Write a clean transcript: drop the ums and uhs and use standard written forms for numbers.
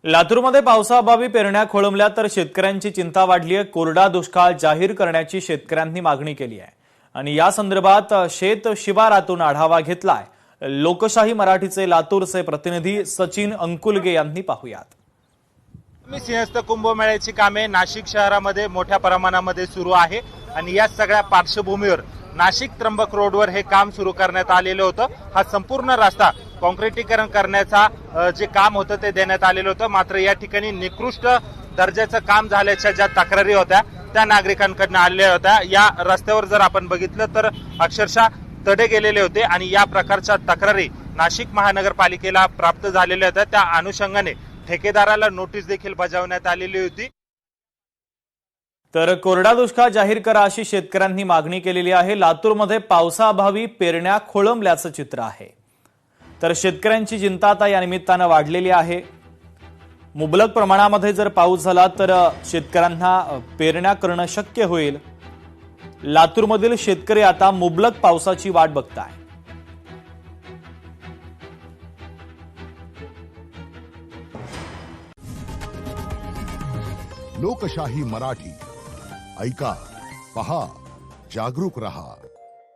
लातूरमध्ये पावसाअभावी पेरण्या खोळंबल्या तर शेतकऱ्यांची चिंता वाढली आहे। कोरडा दुष्काळ जाहीर करण्याची शेतकऱ्यांनी मागणी केली आहे आणि या संदर्भात शेत शिवारातून आढावा घेतलाय। लोकशाही मराठीचे लातूरचे प्रतिनिधी सचिन अंकुलगे यांनी पाहुयात। सिंहस्थ कुंभमेळ्याची कामे नाशिक शहरामध्ये मोठ्या प्रमाणामध्ये सुरू आहे आणि या सगळ्या पार्श्वभूमीवर नाशिक त्र्यंबक रोडवर हे काम सुरू करण्यात आलेलं होतं। हा संपूर्ण रस्ता काँक्रिटीकरण करण्याचा जे काम होतं ते देण्यात आलेलं होतं। मात्र या ठिकाणी निकृष्ट दर्जाचं काम झाल्याच्या ज्या तक्रारी होत्या त्या नागरिकांकडून आलेल्या होत्या। या रस्त्यावर जर आपण बघितलं तर अक्षरशः तडे गेलेले होते आणि या प्रकारच्या तक्रारी नाशिक महानगरपालिकेला प्राप्त झालेल्या होत्या। त्या अनुषंगाने ठेकेदाराला नोटीस देखील बजावण्यात आलेली होती। तर कोरडा दुष्काळ जाहीर करा अशी शेतकऱ्यांनी मागणी केलेली आहे। लातूरमध्ये पावसाअभावी पेरण्या खोळंबल्याचं चित्र आहे। तर शेतकऱ्यांची चिंता आता या निमित्तानं वाढलेली आहे। मुबलक प्रमाणामध्ये जर पाऊस झाला तर शेतकऱ्यांना पेरण्या करणं शक्य होईल। लातूरमधील शेतकरी आता मुबलक पावसाची वाट बघताय। लोकशाही मराठी ऐका, पहा, जागरूक रहा।